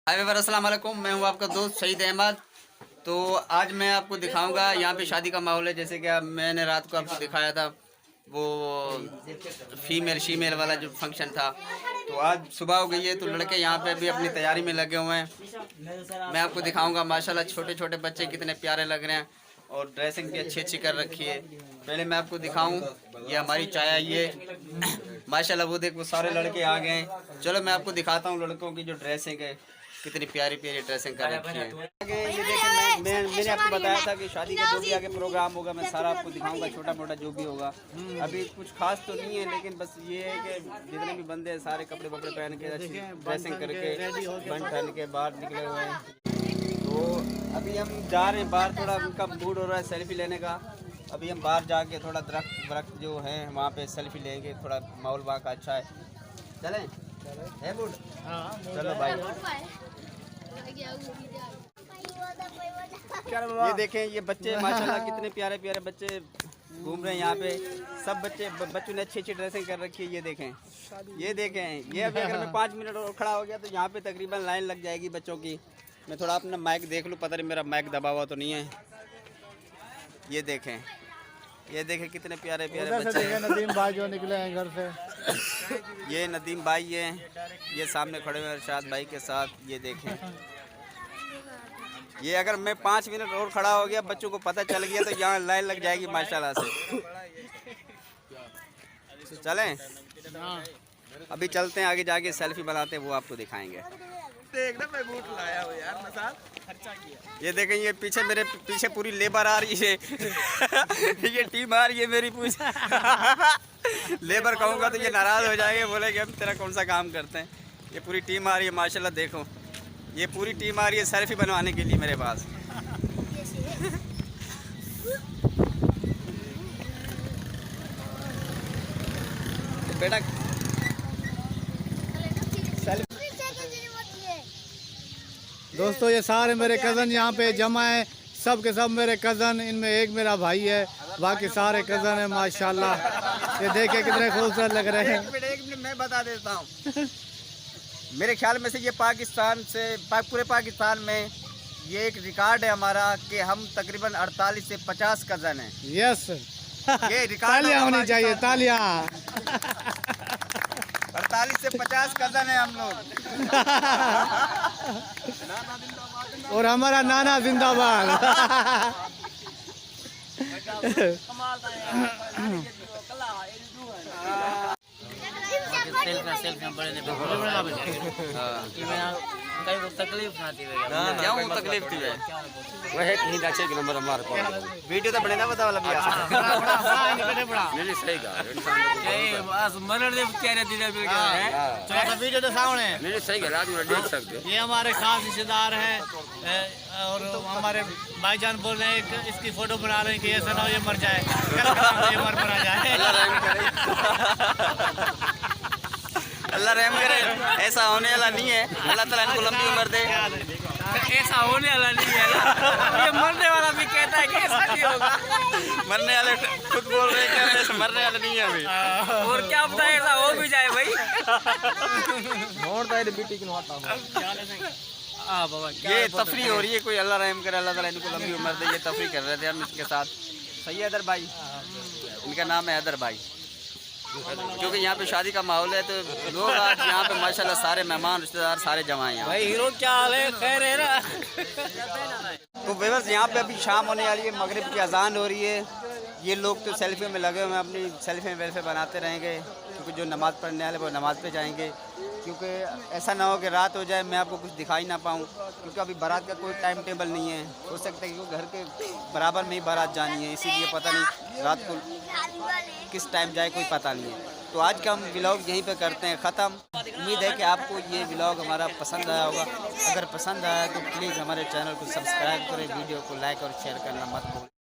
हाय viewers, अस्सलाम वालेकुम। मैं हूं आपका दोस्त शहीद अहमद। तो आज मैं आपको दिखाऊंगा, यहाँ पे शादी का माहौल है। जैसे कि मैंने रात को आपको दिखाया था वो शीमेल वाला जो फंक्शन था। तो आज सुबह हो गई है, तो लड़के यहाँ पे भी अपनी तैयारी में लगे हुए हैं। मैं आपको दिखाऊंगा माशाल्लाह छोटे छोटे बच्चे कितने प्यारे लग रहे हैं और ड्रेसिंग भी अच्छी अच्छी कर रखी है। पहले मैं आपको दिखाऊं, ये हमारी चाय ये माशाल्लाह वो देख वो सारे लड़के आ गए हैं। चलो मैं आपको दिखाता हूँ लड़कों की जो ड्रेसिंग है, कितनी प्यारी प्यारी ड्रेसिंग कर रखी है। आगे ये देखिए, मैंने आपको बताया था कि शादी का जो भी आगे प्रोग्राम होगा मैं सारा आपको दिखाऊंगा, छोटा मोटा जो भी होगा। अभी कुछ खास तो नहीं है, लेकिन बस ये है कि जितने भी बंदे हैं सारे कपड़े वपड़े पहन के ड्रेसिंग करके बन ठन के बाहर निकले हुए हैं। तो अभी हम जा रहे हैं बाहर, थोड़ा उनका मूड हो रहा है सेल्फी लेने का। अभी हम बाहर जाके थोड़ा दरख्त जो है वहाँ पे सेल्फी लेंगे, थोड़ा माहौल वहाँ का अच्छा है। चलें है मूड? चलो भाई। ये देखें, ये बच्चे माशाल्लाह कितने प्यारे प्यारे बच्चे घूम रहे हैं यहाँ पे। सब बच्चों ने अच्छी अच्छी ड्रेसिंग कर रखी है। ये देखें, ये देखें, ये अभी अगर मैं 5 मिनट और खड़ा हो गया तो यहाँ पे तकरीबन लाइन लग जाएगी बच्चों की। मैं थोड़ा अपना माइक देख लूँ, पता नहीं मेरा माइक दबा हुआ तो नहीं है। ये देखें, ये देखें कितने प्यारे प्यारे बच्चे। नदीम भाई जो निकले हैं घर से। ये नदीम भाई है, ये सामने खड़े हुए हैं अरशाद भाई के साथ। ये देखें, ये अगर मैं 5 मिनट और खड़ा हो गया, बच्चों को पता चल गया तो यहाँ लाइन लग जाएगी माशाल्लाह से। चलें अभी चलते हैं आगे, जाके सेल्फी बनाते हैं, वो आपको दिखाएंगे। ये देखें, ये पीछे मेरे पीछे पूरी लेबर आ रही है। ये टीम आ रही है मेरी पूछे। लेबर कहूँगा तो ये नाराज़ हो जाएंगे, बोले कि हम तेरा कौन सा काम करते हैं। ये पूरी टीम आ रही है माशाल्लाह। देखो ये पूरी टीम आ रही है सेल्फी बनवाने के लिए मेरे पास। तो बेटा दोस्तों ये सारे मेरे कज़न यहाँ पे जमा है, सब के सब मेरे कज़न। इनमें एक मेरा भाई है, बाकी सारे कज़न है माशाल्लाह। ये देखे कितने खूबसूरत लग रहे हैं। एक मिनट मैं बता देता हूँ। मेरे ख्याल में से ये पाकिस्तान से पूरे पाकिस्तान में ये एक रिकॉर्ड है हमारा कि हम तकरीबन 48 से 50 कज़न हैं। यस, ये रिकॉर्ड तालियां होनी चाहिए, तालियां। 48 से 50 कज़न है हम लोग। और हमारा नाना जिंदाबाद। तकलीफ थी वह कहीं अच्छे के नंबर हमारे को वीडियो तो बने ना बता वाला भी नहीं सही का मनर दे कह रहे थे वीडियो तो सामने नहीं सही का रात में देख सकते। ये हमारे खास रिश्तेदार हैं और हमारे भाईजान बोल रहे हैं इसकी फोटो बना रहे हैं कि ऐसा ना हो ये मर जाए, ये मर जाए। अल्लाह रहम करे, ऐसा होने वाला नहीं है। अल्लाह ताला इनको लंबी उम्र दे। ऐसा होने वाला नहीं है, ये मरने वाला भी कहता है कि ऐसा नहीं होगा। मरने वाले खुद बोल रहे हैं ऐसा मरने वाला नहीं है अभी। और क्या पता ऐसा हो भी जाए भाई। ये तफरी हो रही है कोई, अल्लाह रहम करे, अल्लाह ताला इनको लंबी उम्र दे। ये तफरी कर रहे थे हम इसके साथ। सही है हैदर भाई, इनका नाम है हैदर भाई। क्योंकि यहाँ पे शादी का माहौल है तो लोग आज यहाँ पे माशाल्लाह सारे मेहमान रिश्तेदार सारे जमा हैं। भाई हीरो क्या हाल है, खैर है ना? तो व्यूअर्स यहाँ पे अभी शाम होने वाली है, मगरिब की अजान हो रही है। ये लोग तो सेल्फी में लगे हुए हैं, अपनी सेल्फी वेल्फी बनाते रहेंगे, क्योंकि जो नमाज़ पढ़ने वाले वो नमाज़ पे जाएंगे। क्योंकि ऐसा ना हो कि रात हो जाए मैं आपको कुछ दिखाई ना पाऊँ, क्योंकि अभी बारात का कोई टाइम टेबल नहीं है। हो सकता है कि घर के बराबर में ही बारात जानी है, इसीलिए पता नहीं रात को किस टाइम जाए कोई पता नहीं है। तो आज का हम व्लॉग यहीं पे करते हैं ख़त्म। उम्मीद है कि आपको ये व्लॉग हमारा पसंद आया होगा। अगर पसंद आया तो प्लीज़ हमारे चैनल को सब्सक्राइब करें, वीडियो को लाइक और शेयर करना मत भूलें।